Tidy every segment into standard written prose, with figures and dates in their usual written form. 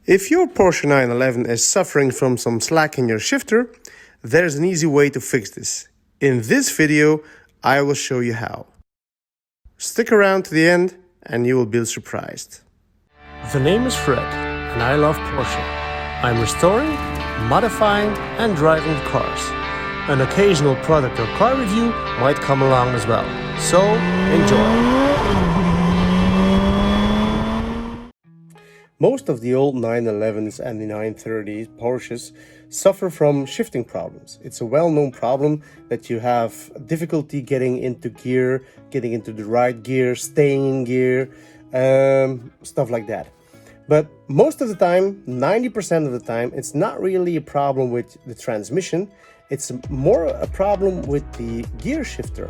If your Porsche 911 is suffering from some slack in your shifter, there's an easy way to fix this. In this video, I will show you how. Stick around to the end and you will be surprised. The name is Fred and I love Porsche. I'm restoring, modifying and driving the cars. An occasional product or car review might come along as well. So, enjoy! Most of the old 911s and the 930 Porsches suffer from shifting problems. It's a well-known problem that you have difficulty getting into gear, getting into the right gear, staying in gear, stuff like that. But most of the time, 90% of the time, it's not really a problem with the transmission. It's more a problem with the gear shifter,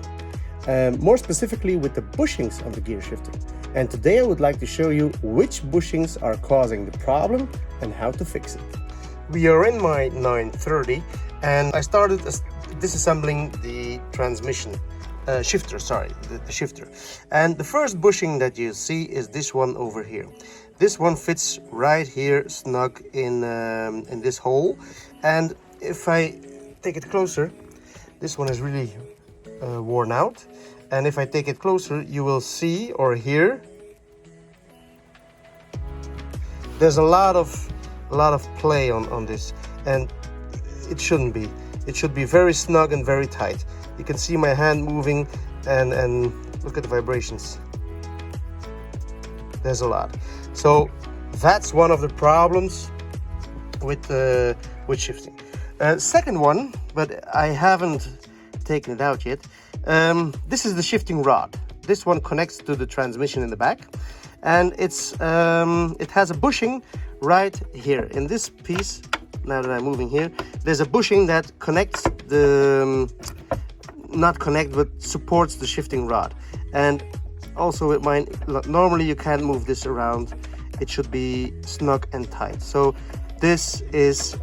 more specifically with the bushings of the gear shifter. And today I would like to show you which bushings are causing the problem and how to fix it. We are in my 930 and I started disassembling the transmission shifter, the shifter. And the first bushing that you see is this one over here. This one fits right here snug in this hole. And if I take it closer, this one is really worn out. And if I take it closer, you will see or hear there's a lot of play on this, and it shouldn't be. It should be very snug and very tight. You can see my hand moving and look at the vibrations. There's a lot. So that's one of the problems with shifting. Second one, but I haven't taken it out yet. This is the shifting rod. This one connects to the transmission in the back, and it has a bushing right here in this piece. Now that I'm moving here, there's a bushing that connects the not connect but supports the shifting rod. And also with mine, normally you can't move this around. It should be snug and tight. So this is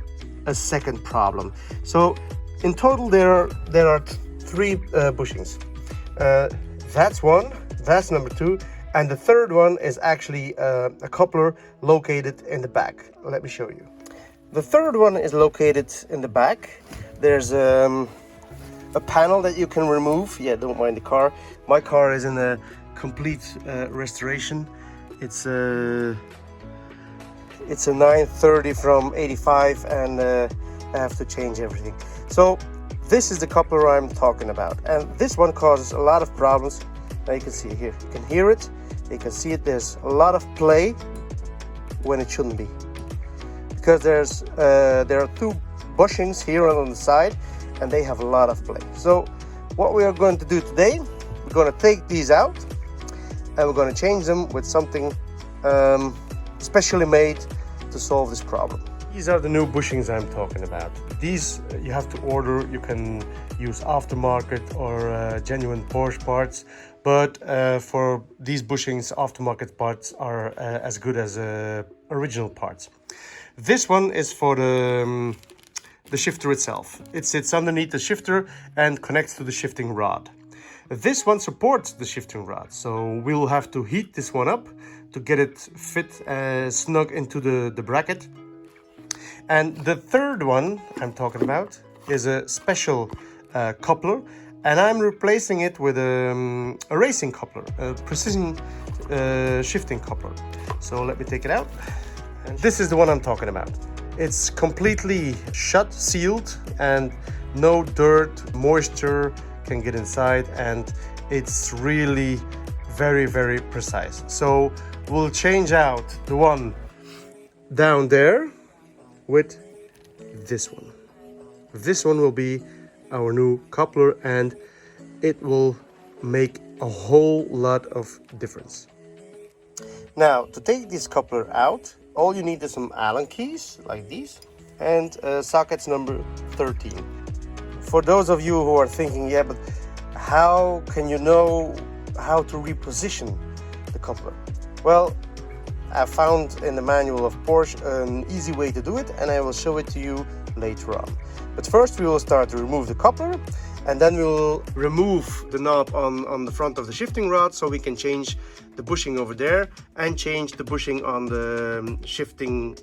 a second problem. So in total there are three bushings. That's one, that's number two, and the third one is actually a coupler located in the back. Let me show you. The third one is located in the back. There's a panel that you can remove. Yeah, don't mind the car. My car is in a complete restoration. It's a 930 from 85, and I have to change everything. So this is the coupler I'm talking about, and this one causes a lot of problems. Now you can see it here, you can hear it, you can see it. There's a lot of play when it shouldn't be, because there are two bushings here on the side, and they have a lot of play. So what we are going to do today, we're going to take these out, and we're going to change them with something specially made to solve this problem. These are the new bushings I'm talking about. These you have to order. You can use aftermarket or genuine Porsche parts, but for these bushings, aftermarket parts are as good as original parts. This one is for the shifter itself. It sits underneath the shifter and connects to the shifting rod. This one supports the shifting rod, so we'll have to heat this one up to get it fit snug into the bracket. And the third one I'm talking about is a special coupler, and I'm replacing it with a racing coupler, a precision shifting coupler. So let me take it out. And this is the one I'm talking about. It's completely shut, sealed, and no dirt, moisture can get inside, and it's really very, very precise. So we'll change out the one down there with this one. This one will be our new coupler, and it will make a whole lot of difference. Now, to take this coupler out, all you need is some Allen keys like these and sockets number 13. For those of you who are thinking, yeah, but how can you know how to reposition the coupler? Well, I found in the manual of Porsche an easy way to do it, and I will show it to you later on. But first we will start to remove the coupler, And then we'll remove the knob on the front of the shifting rod, so we can change the bushing over there and change the bushing on the shifting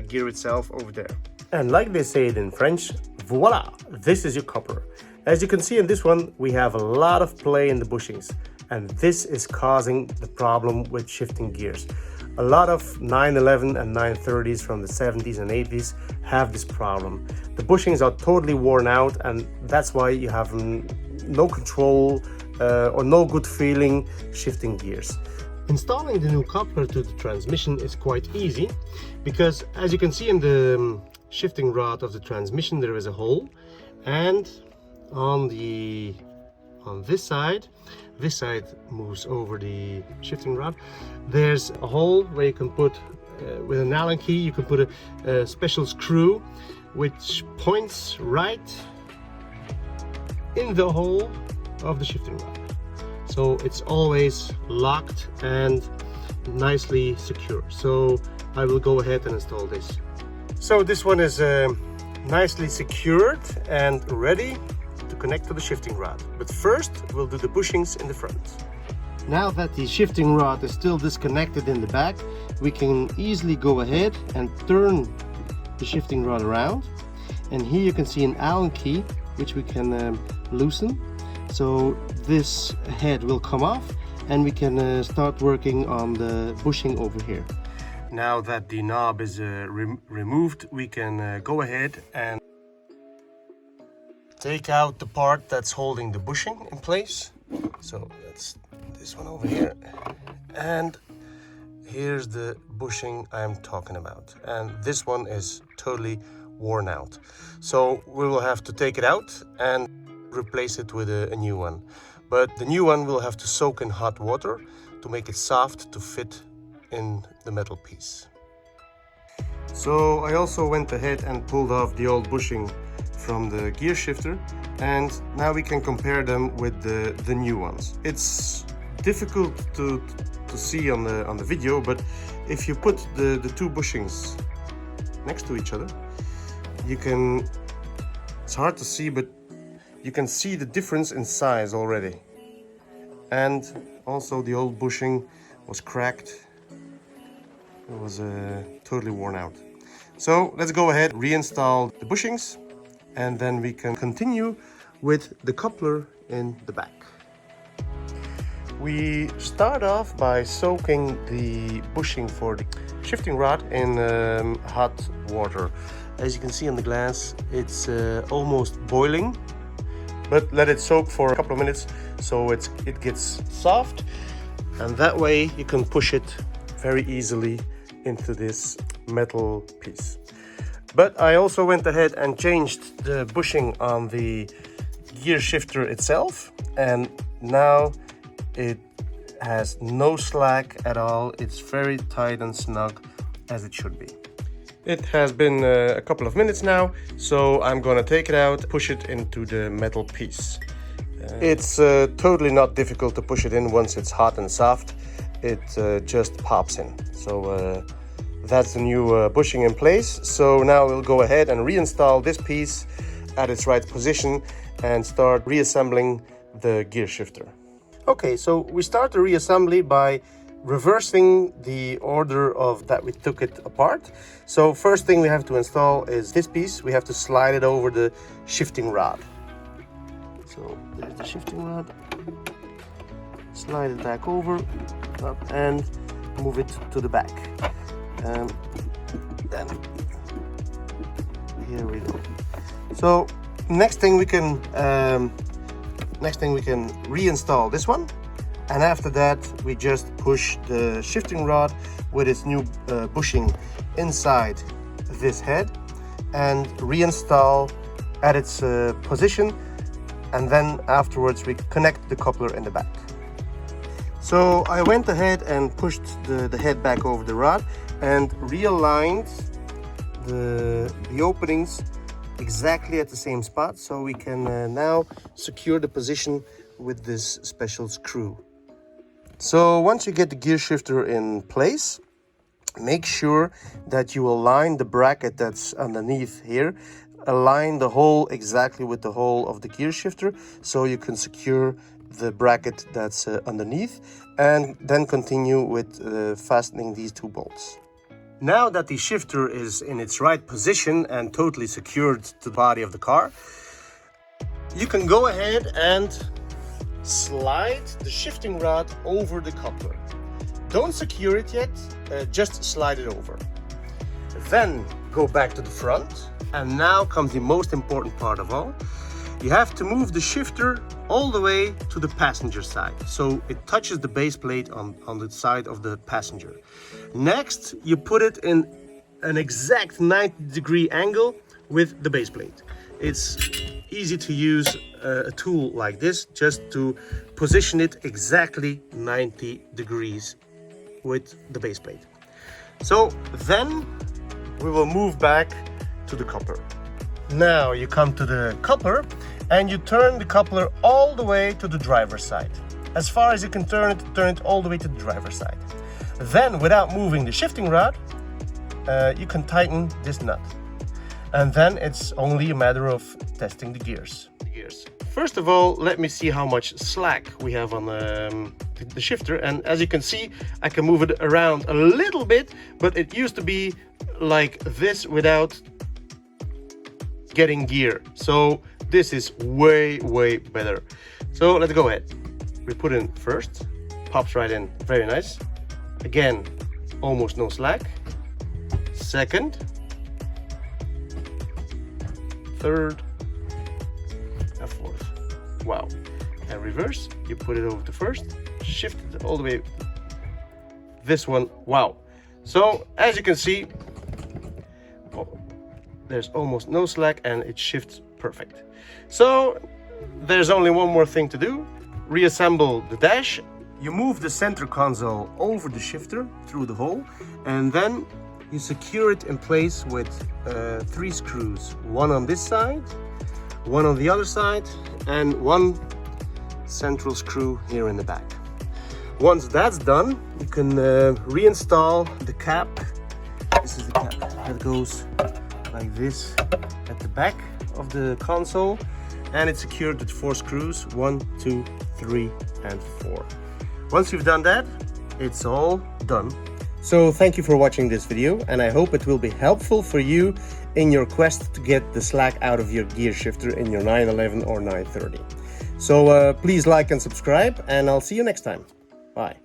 gear itself over there. And like they say it in French, voila, this is your coupler. As you can see in this one, we have a lot of play in the bushings, and this is causing the problem with shifting gears. A lot of 911 and 930s from the 70s and 80s have this problem. The bushings are totally worn out, and that's why you have no control or no good feeling shifting gears. Installing the new coupler to the transmission is quite easy, because as you can see in the shifting rod of the transmission there is a hole, and on this side moves over the shifting rod, there's a hole where you can put with an Allen key you can put a special screw which points right in the hole of the shifting rod, so it's always locked and nicely secure. So I will go ahead and install this. So this one is nicely secured and ready to connect to the shifting rod, but first we'll do the bushings in the front. Now that the shifting rod is still disconnected in the back, we can easily go ahead and turn the shifting rod around, and here you can see an Allen key which we can loosen, so this head will come off and we can start working on the bushing over here. Now that the knob is removed, we can go ahead and take out the part that's holding the bushing in place. So that's this one over here, and here's the bushing I'm talking about, and this one is totally worn out, so we will have to take it out and replace it with a new one. But the new one will have to soak in hot water to make it soft to fit in the metal piece. So I also went ahead and pulled off the old bushing from the gear shifter, and now we can compare them with the new ones. It's difficult to see on the video, but if you put the two bushings next to each other, you can, it's hard to see, but you can see the difference in size already. And also the old bushing was cracked. It was totally worn out. So let's go ahead, reinstall the bushings, and then we can continue with the coupler in the back. We start off by soaking the bushing for the shifting rod in hot water. As you can see on the glass, it's almost boiling, but let it soak for a couple of minutes so it gets soft, and that way you can push it very easily into this metal piece. But I also went ahead and changed the bushing on the gear shifter itself, and now it has no slack at all. It's very tight and snug as it should be. It has been a couple of minutes now, so I'm gonna take it out, push it into the metal piece. It's totally not difficult to push it in once it's hot and soft. It just pops in. So that's the new bushing in place. So now we'll go ahead and reinstall this piece at its right position and start reassembling the gear shifter. Okay, so we start the reassembly by reversing the order of that we took it apart. So first thing we have to install is this piece. We have to slide it over the shifting rod. So there's the shifting rod. Slide it back over, up, and move it to the back. Then here we go. So next thing we can reinstall this one. And after that, we just push the shifting rod with its new bushing inside this head and reinstall at its position. And then afterwards, we connect the coupler in the back. So I went ahead and pushed the head back over the rod and realigned the openings exactly at the same spot. So we can now secure the position with this special screw. So once you get the gear shifter in place, make sure that you align the bracket that's underneath here align the hole exactly with the hole of the gear shifter so you can secure the bracket that's underneath, and then continue with fastening these 2 bolts. Now that the shifter is in its right position and totally secured to the body of the car, you can go ahead and slide the shifting rod over the coupler. Don't secure it yet, just slide it over. Then go back to the front, and now comes the most important part of all. You have to move the shifter all the way to the passenger side, so it touches the base plate on the side of the passenger. Next, you put it in an exact 90-degree angle with the base plate. It's easy to use a tool like this just to position it exactly 90 degrees with the base plate. So then we will move back to the coupler. Now you come to the coupler and you turn the coupler all the way to the driver's side. As far as you can turn it all the way to the driver's side. Then, without moving the shifting rod, you can tighten this nut. And then it's only a matter of testing the gears. First of all, let me see how much slack we have on the shifter. And as you can see, I can move it around a little bit, but it used to be like this without getting gear. So this is way better. So let's go ahead. We put in first, pops right in, very nice. Again, almost no slack. Second, third, and fourth. Wow. And reverse, you put it over to first, shift it all the way. This one, wow. So as you can see, there's almost no slack and it shifts perfect. So there's only one more thing to do. Reassemble the dash. You move the center console over the shifter through the hole, and then you secure it in place with 3 screws. One on this side, one on the other side, and one central screw here in the back. Once that's done, you can reinstall the cap. This is the cap that goes like this at the back of the console, and it's secured with 4 screws, 1, 2, 3, and 4. Once you've done that, it's all done. So thank you for watching this video, and I hope it will be helpful for you in your quest to get the slack out of your gear shifter in your 911 or 930. So please like and subscribe, and I'll see you next time. Bye.